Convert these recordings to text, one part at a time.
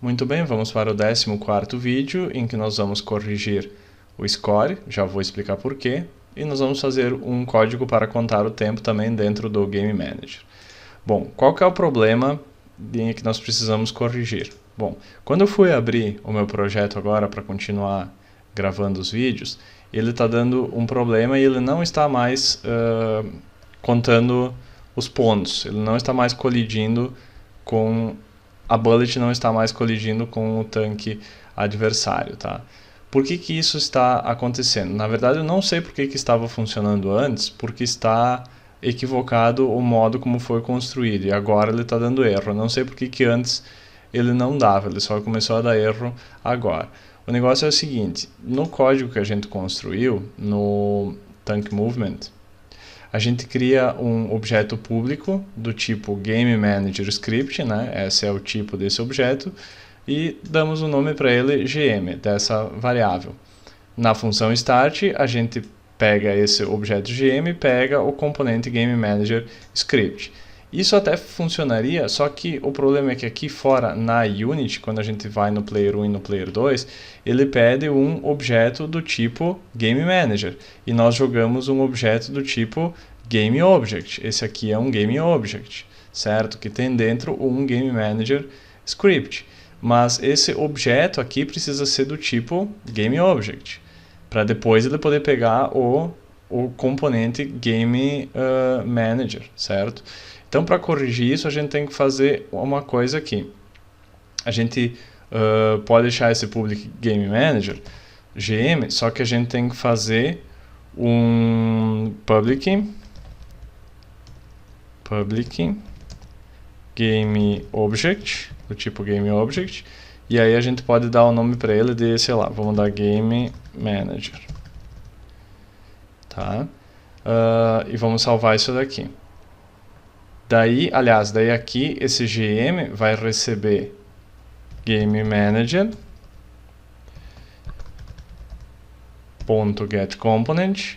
Muito bem, vamos para o 14º vídeo em que nós vamos corrigir o score, já vou explicar por quê, e nós vamos fazer um código para contar o tempo também dentro do Game Manager. Bom, qual que é o problema que nós precisamos corrigir? Bom, quando eu fui abrir o meu projeto agora para continuar gravando os vídeos, ele está dando um problema e ele não está mais contando os pontos, ele não está mais colidindo com... A bullet não está mais colidindo com o tanque adversário, tá? Por que que isso está acontecendo? Na verdade, eu não sei por que que estava funcionando antes, porque está equivocado o modo como foi construído, e agora ele está dando erro. Eu não sei por que que antes ele não dava, ele só começou a dar erro agora. O negócio é o seguinte, no código que a gente construiu, no Tank Movement, a gente cria um objeto público do tipo Game Manager Script, né? Esse é o tipo desse objeto, e damos o nome para ele GM, dessa variável. Na função start, a gente pega esse objeto GM e pega o componente Game Manager Script. Isso até funcionaria, só que o problema é que aqui fora, na Unity, quando a gente vai no Player 1 e no Player 2, ele pede um objeto do tipo Game Manager, e nós jogamos um objeto do tipo Game Object. Esse aqui é um Game Object, certo? Que tem dentro um Game Manager Script. Mas esse objeto aqui precisa ser do tipo Game Object, para depois ele poder pegar o componente Game Manager, certo? Então, para corrigir isso, a gente tem que fazer uma coisa aqui. A gente pode deixar esse Public Game Manager, GM, só que a gente tem que fazer um Public Game Object, do tipo Game Object, e aí a gente pode dar o nome para ele de, sei lá, vamos dar Game Manager. Tá? E vamos salvar isso daqui. Daí, aliás, daí aqui esse GM vai receber Game Manager .getComponent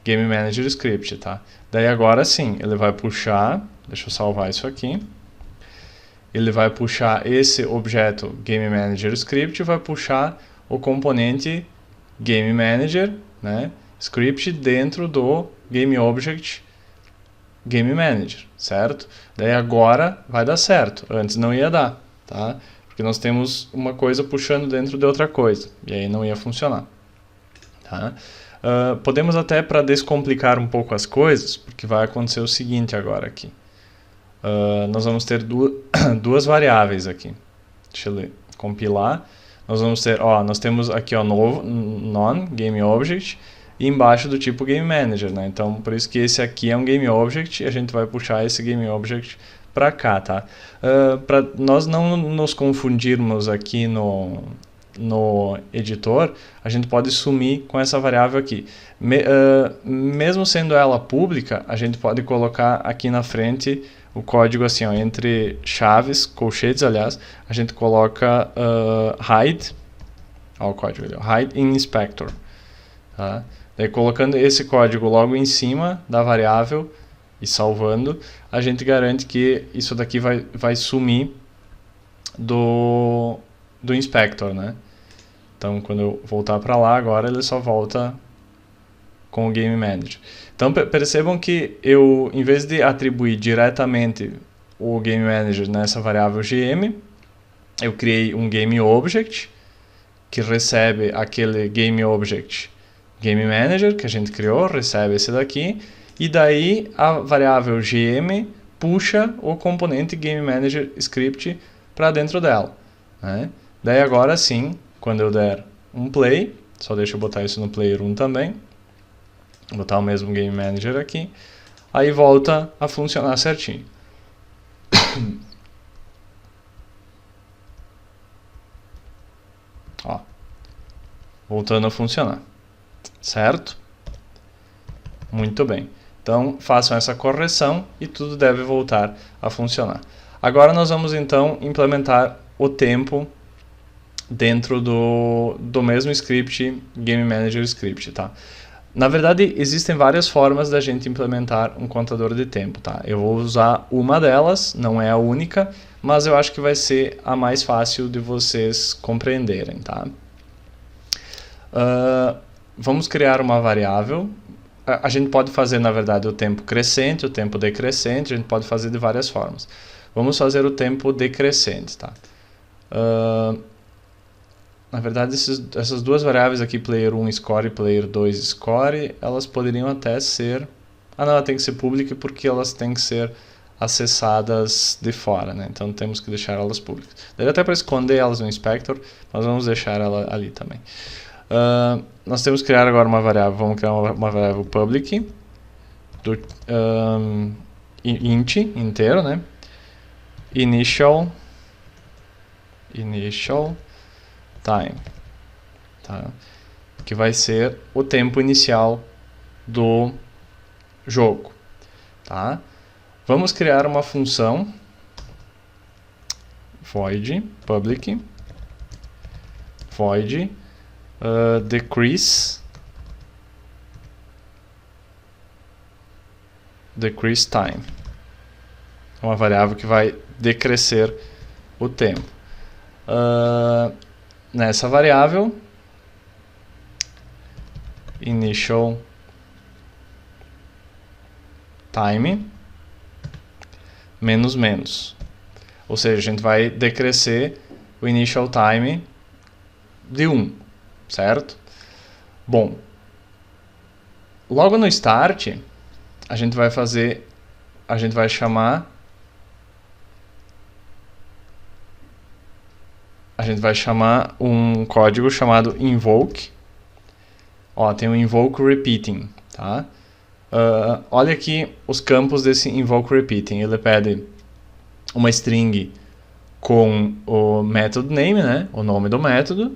Game Manager Script, tá? Daí agora sim, ele vai puxar, deixa eu salvar isso aqui, ele vai puxar esse objeto Game Manager Script e vai puxar o componente Game Manager, né, Script dentro do Game Object Game Manager, certo? Daí agora vai dar certo, antes não ia dar, tá? Porque nós temos uma coisa puxando dentro de outra coisa, e aí não ia funcionar, tá? Podemos até, para descomplicar um pouco as coisas, porque vai acontecer o seguinte agora aqui. Nós vamos ter duas variáveis aqui. Deixa eu compilar. Nós vamos ter, nós temos aqui novo, non, Game Object, e embaixo do tipo Game Manager, né? Então, por isso que esse aqui é um Game Object e a gente vai puxar esse Game Object para cá, tá? Para nós não nos confundirmos aqui no editor, a gente pode sumir com essa variável aqui. Mesmo sendo ela pública, a gente pode colocar aqui na frente o código assim, entre chaves, colchetes, aliás, a gente coloca hide, o código ali, hide in inspector, tá? Daí, colocando esse código logo em cima da variável e salvando, a gente garante que isso daqui vai sumir do inspector, né? Então, quando eu voltar para lá, agora ele só volta com o Game Manager. Então, percebam que eu, em vez de atribuir diretamente o Game Manager nessa variável GM, eu criei um Game Object que recebe aquele Game Object Game Manager que a gente criou, recebe esse daqui, e daí a variável GM puxa o componente Game Manager Script para dentro dela, né? Daí agora sim, quando eu der um play, só deixa eu botar isso no player 1 também, vou botar o mesmo Game Manager aqui, aí volta a funcionar certinho. Voltando a funcionar, certo? Muito bem. Então, façam essa correção e tudo deve voltar a funcionar. Agora nós vamos então implementar o tempo dentro do mesmo script, Game Manager Script, tá? Na verdade, existem várias formas da gente implementar um contador de tempo, tá? Eu vou usar uma delas, não é a única, mas eu acho que vai ser a mais fácil de vocês compreenderem, tá? Vamos criar uma variável. A gente pode fazer, na verdade, o tempo crescente, o tempo decrescente, a gente pode fazer de várias formas. Vamos fazer o tempo decrescente, tá? Na verdade, essas duas variáveis aqui, player 1 score e player 2 score, elas poderiam até ser... Ah, não, ela tem que ser pública porque elas têm que ser acessadas de fora, né? Então temos que deixar elas públicas. Daí até para esconder elas no inspector, mas vamos deixar ela ali também. Nós temos que criar agora uma variável, vamos criar uma variável public do int inteiro, né? Initial time, tá? Que vai ser o tempo inicial do jogo, tá? Vamos criar uma função void public void decrease time. É uma variável que vai decrescer o tempo. Nessa variável initial time menos menos. Ou seja, a gente vai decrescer o initial time de 1, certo? Bom, logo no start, a gente vai chamar um código chamado invoke. Ó, tem o invoke repeating, tá? Olha aqui os campos desse invoke repeating. Ele pede uma string com o method name, né? O nome do método.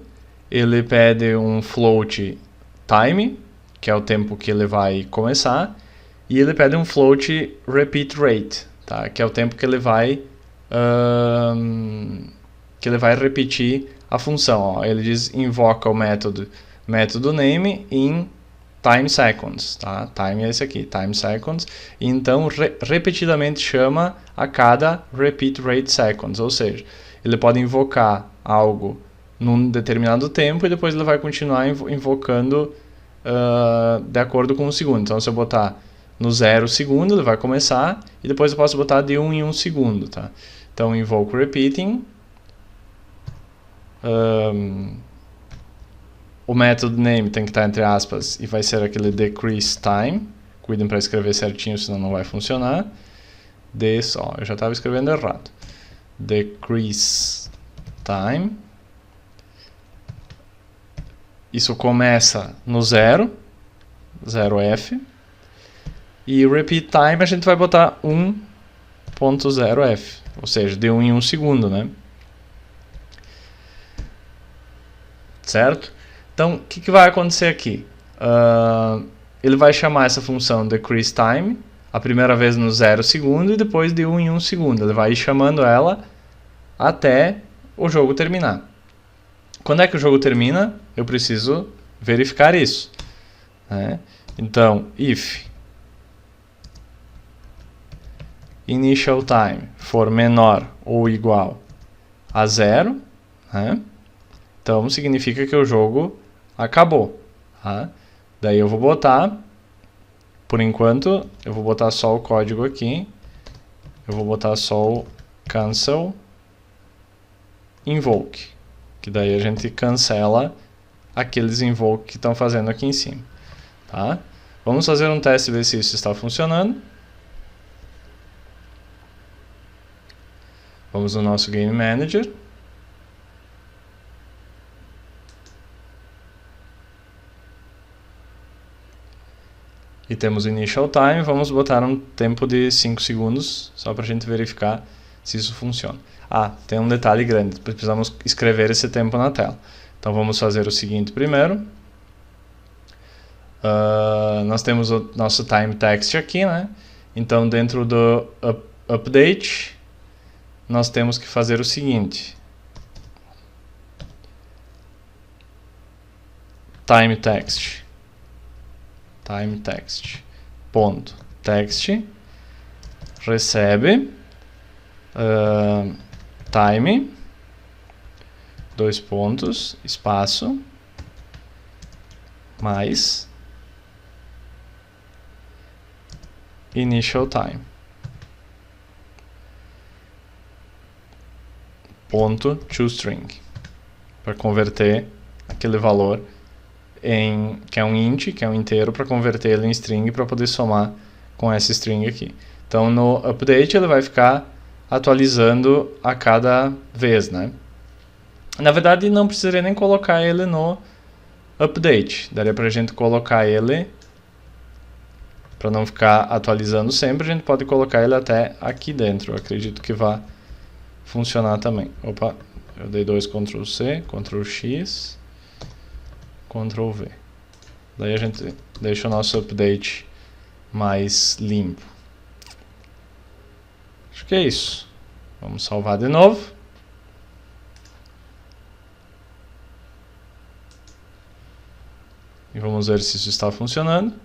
Ele pede um float time, que é o tempo que ele vai começar. E ele pede um float repeat rate, tá? Que é o tempo que ele vai repetir a função. Ó. Ele diz invoca o método name in time seconds, tá? Time é esse aqui, time seconds. E então repetidamente chama a cada repeat rate seconds, ou seja, ele pode invocar algo num determinado tempo e depois ele vai continuar invocando de acordo com o segundo. Então se eu botar no 0 segundo, ele vai começar e depois eu posso botar de 1 em 1 segundo, tá? Então invoke repeating. O método name tem que estar entre aspas e vai ser aquele decrease time. Cuidem para escrever certinho, senão não vai funcionar. Eu já estava escrevendo errado. Decrease time. Isso começa no 0, 0f. E repeat time a gente vai botar 1.0f, ou seja, de 1 em 1 segundo, né? Certo? Então, o que vai acontecer aqui? Ele vai chamar essa função decrease time, a primeira vez no 0 segundo e depois de 1 em 1 segundo. Ele vai ir chamando ela até o jogo terminar. Quando é que o jogo termina? Eu preciso verificar isso, né? Então, if initial time for menor ou igual a 0, né? Então significa que o jogo acabou, tá? Daí eu vou botar, por enquanto, eu vou botar só o código aqui, eu vou botar só o cancel invoke, que daí a gente cancela aqueles invoke que estão fazendo aqui em cima, tá? Vamos fazer um teste e ver se isso está funcionando. Vamos no nosso Game Manager. E temos Initial Time, vamos botar um tempo de 5 segundos, só para a gente verificar se isso funciona. Ah, tem um detalhe grande, precisamos escrever esse tempo na tela. Então vamos fazer o seguinte primeiro. Nós temos o nosso time text aqui, né? Então dentro do update, nós temos que fazer o seguinte. Time text time text, ponto, text, recebe, time, 2 pontos, espaço, mais, initial time, ponto toString, para converter aquele valor que é um int, que é um inteiro, para converter ele em string para poder somar com essa string aqui. Então no update ele vai ficar atualizando a cada vez, né? Na verdade não precisaria nem colocar ele no update, daria para a gente colocar ele, para não ficar atualizando sempre, a gente pode colocar ele até aqui dentro, eu acredito que vai funcionar também. Opa, eu dei 2 Ctrl C, Ctrl X, Ctrl V. Daí a gente deixa o nosso update mais limpo. Acho que é isso. Vamos salvar de novo. E vamos ver se isso está funcionando.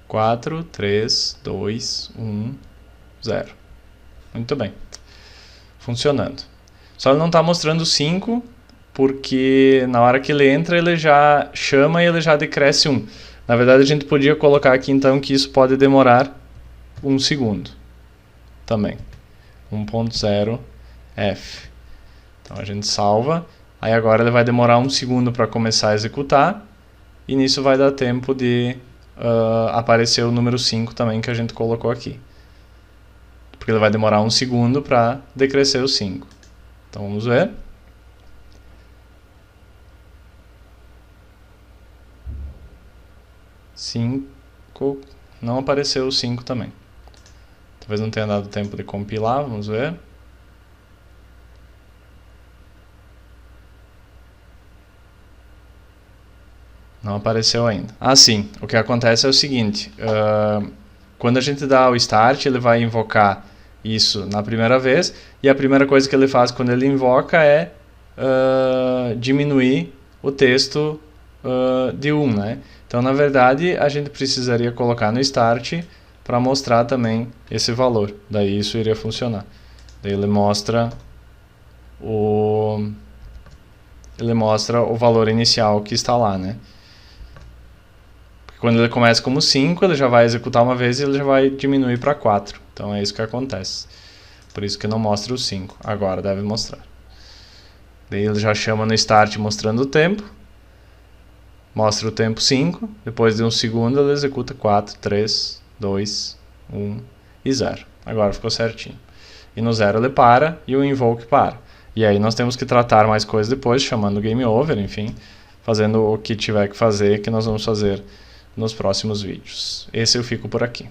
Quatro, 3, 2, 1, 0. Muito bem. Funcionando. Só ele não está mostrando 5, porque na hora que ele entra, ele já chama e ele já decresce 1. Na verdade, a gente podia colocar aqui, então, que isso pode demorar 1 segundo. Também. 1.0 F. Então, a gente salva. Aí, agora, ele vai demorar 1 segundo para começar a executar. E nisso vai dar tempo de aparecer o número 5 também, que a gente colocou aqui. Porque ele vai demorar 1 segundo para decrescer o 5. Então, vamos ver. Não apareceu o 5 também. Talvez não tenha dado tempo de compilar, vamos ver. Não apareceu ainda. Ah, sim. O que acontece é o seguinte. Quando a gente dá o start, ele vai invocar isso na primeira vez. E a primeira coisa que ele faz quando ele invoca é diminuir o texto de 1, né? Então, na verdade, a gente precisaria colocar no start para mostrar também esse valor. Daí isso iria funcionar. Daí ele mostra o valor inicial que está lá, né? Porque quando ele começa como 5, ele já vai executar uma vez e ele já vai diminuir para 4. Então é isso que acontece. Por isso que não mostra o 5. Agora deve mostrar. Daí ele já chama no start mostrando o tempo. Mostra o tempo 5, depois de 1 segundo ele executa 4, 3, 2, 1 e 0. Agora ficou certinho. E no 0 ele para e o invoke para. E aí nós temos que tratar mais coisas depois, chamando o game over, enfim, fazendo o que tiver que fazer, que nós vamos fazer nos próximos vídeos. Esse eu fico por aqui.